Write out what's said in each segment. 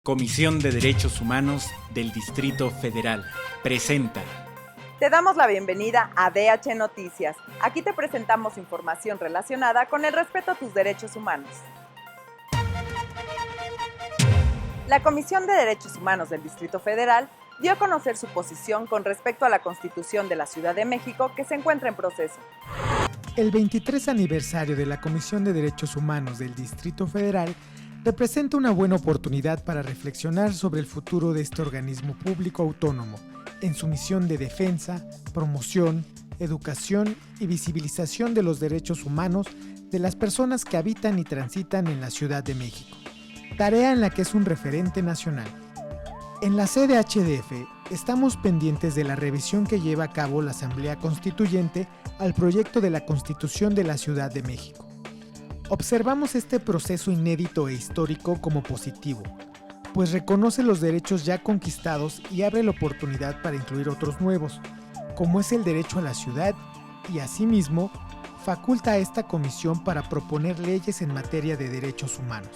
Comisión de Derechos Humanos del Distrito Federal presenta. Te damos la bienvenida a DH Noticias. Aquí te presentamos información relacionada con el respeto a tus derechos humanos. La Comisión de Derechos Humanos del Distrito Federal dio a conocer su posición con respecto a la Constitución de la Ciudad de México que se encuentra en proceso. El 23 aniversario de la Comisión de Derechos Humanos del Distrito Federal representa una buena oportunidad para reflexionar sobre el futuro de este organismo público autónomo en su misión de defensa, promoción, educación y visibilización de los derechos humanos de las personas que habitan y transitan en la Ciudad de México, tarea en la que es un referente nacional. En la CDHDF estamos pendientes de la revisión que lleva a cabo la Asamblea Constituyente al proyecto de la Constitución de la Ciudad de México. Observamos este proceso inédito e histórico como positivo, pues reconoce los derechos ya conquistados y abre la oportunidad para incluir otros nuevos, como es el derecho a la ciudad, y asimismo faculta a esta comisión para proponer leyes en materia de derechos humanos,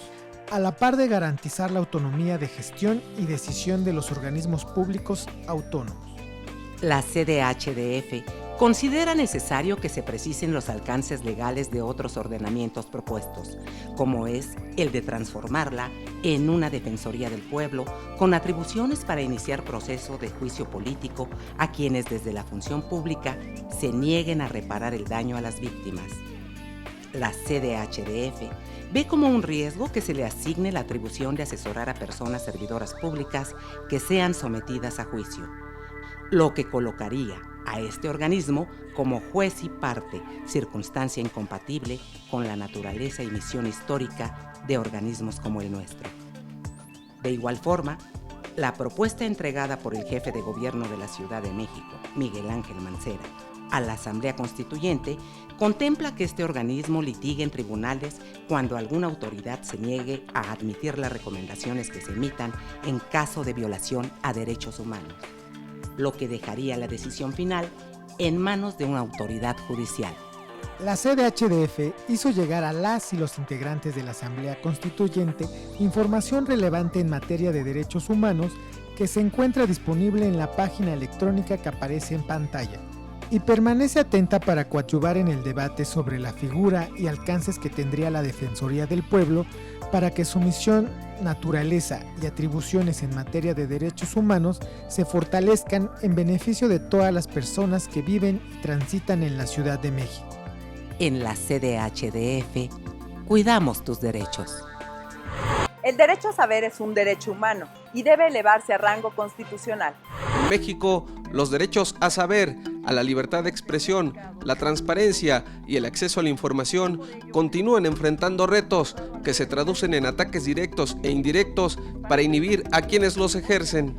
a la par de garantizar la autonomía de gestión y decisión de los organismos públicos autónomos. La CDHDF considera necesario que se precisen los alcances legales de otros ordenamientos propuestos, como es el de transformarla en una Defensoría del Pueblo con atribuciones para iniciar proceso de juicio político a quienes desde la función pública se nieguen a reparar el daño a las víctimas. La CDHDF ve como un riesgo que se le asigne la atribución de asesorar a personas servidoras públicas que sean sometidas a juicio, lo que colocaría a este organismo como juez y parte, circunstancia incompatible con la naturaleza y misión histórica de organismos como el nuestro. De igual forma, la propuesta entregada por el jefe de gobierno de la Ciudad de México, Miguel Ángel Mancera, a la Asamblea Constituyente, contempla que este organismo litigue en tribunales cuando alguna autoridad se niegue a admitir las recomendaciones que se emitan en caso de violación a derechos humanos, lo que dejaría la decisión final en manos de una autoridad judicial. La CDHDF hizo llegar a las y los integrantes de la Asamblea Constituyente información relevante en materia de derechos humanos que se encuentra disponible en la página electrónica que aparece en pantalla y permanece atenta para coadyuvar en el debate sobre la figura y alcances que tendría la Defensoría del Pueblo para que su misión, naturaleza y atribuciones en materia de derechos humanos se fortalezcan en beneficio de todas las personas que viven y transitan en la Ciudad de México. En la CDHDF, cuidamos tus derechos. El derecho a saber es un derecho humano y debe elevarse a rango constitucional. En México, los derechos a saber, a la libertad de expresión, la transparencia y el acceso a la información continúan enfrentando retos que se traducen en ataques directos e indirectos para inhibir a quienes los ejercen.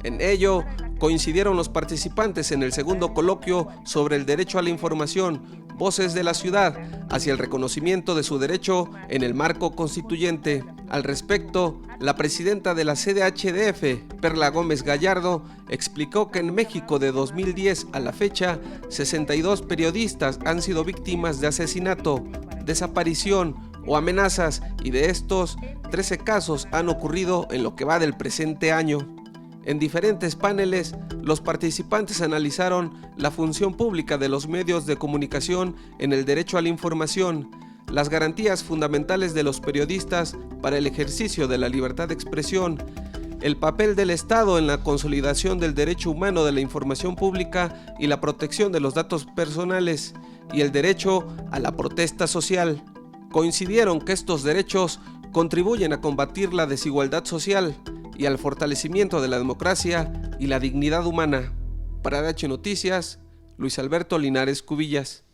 En ello, coincidieron los participantes en el segundo coloquio sobre el derecho a la información, Voces de la Ciudad, hacia el reconocimiento de su derecho en el marco constituyente. Al respecto, la presidenta de la CDHDF, Perla Gómez Gallardo, explicó que en México de 2010 a la fecha, 62 periodistas han sido víctimas de asesinato, desaparición o amenazas, y de estos, 13 casos han ocurrido en lo que va del presente año. En diferentes paneles, los participantes analizaron la función pública de los medios de comunicación en el derecho a la información, las garantías fundamentales de los periodistas para el ejercicio de la libertad de expresión, el papel del Estado en la consolidación del derecho humano de la información pública y la protección de los datos personales, y el derecho a la protesta social. Coincidieron que estos derechos contribuyen a combatir la desigualdad social y al fortalecimiento de la democracia y la dignidad humana. Para DH Noticias, Luis Alberto Linares Cubillas.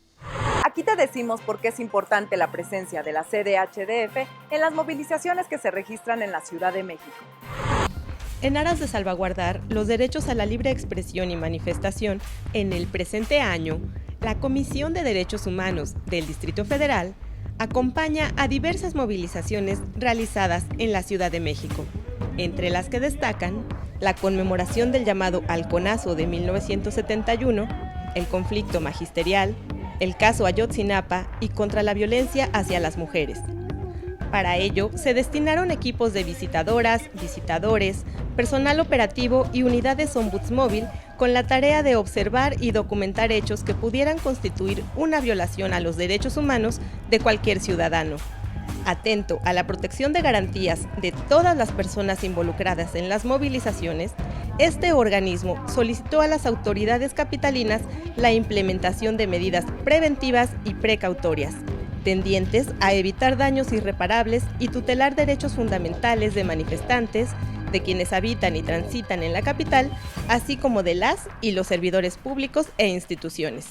Aquí te decimos por qué es importante la presencia de la CDHDF en las movilizaciones que se registran en la Ciudad de México. En aras de salvaguardar los derechos a la libre expresión y manifestación, en el presente año, la Comisión de Derechos Humanos del Distrito Federal acompaña a diversas movilizaciones realizadas en la Ciudad de México, entre las que destacan la conmemoración del llamado Halconazo de 1971, el conflicto magisterial, el caso Ayotzinapa y contra la violencia hacia las mujeres. Para ello, se destinaron equipos de visitadoras, visitadores, personal operativo y unidades Ombudsmóvil con la tarea de observar y documentar hechos que pudieran constituir una violación a los derechos humanos de cualquier ciudadano. Atento a la protección de garantías de todas las personas involucradas en las movilizaciones, este organismo solicitó a las autoridades capitalinas la implementación de medidas preventivas y precautorias, tendientes a evitar daños irreparables y tutelar derechos fundamentales de manifestantes, de quienes habitan y transitan en la capital, así como de las y los servidores públicos e instituciones.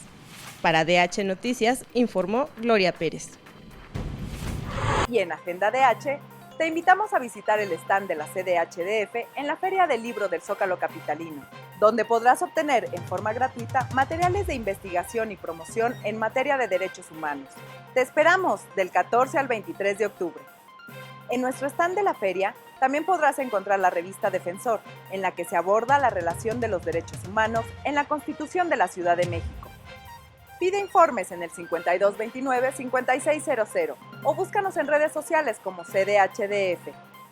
Para DH Noticias, informó Gloria Pérez. Y en Agenda DH, te invitamos a visitar el stand de la CDHDF en la Feria del Libro del Zócalo Capitalino, donde podrás obtener en forma gratuita materiales de investigación y promoción en materia de derechos humanos. Te esperamos del 14 al 23 de octubre. En nuestro stand de la feria también podrás encontrar la revista Defensor, en la que se aborda la relación de los derechos humanos en la Constitución de la Ciudad de México. Pide informes en el 5229-5600 o búscanos en redes sociales como CDHDF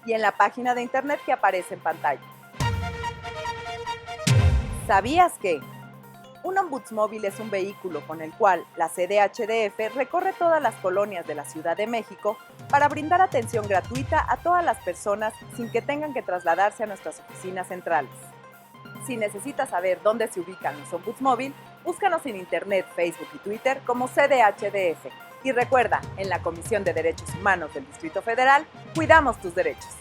y en la página de internet que aparece en pantalla. ¿Sabías que? Un Ombudsmóvil es un vehículo con el cual la CDHDF recorre todas las colonias de la Ciudad de México para brindar atención gratuita a todas las personas sin que tengan que trasladarse a nuestras oficinas centrales. Si necesitas saber dónde se ubican los Ombudsmóvil, búscanos en Internet, Facebook y Twitter como CDHDF. Y recuerda, en la Comisión de Derechos Humanos del Distrito Federal, cuidamos tus derechos.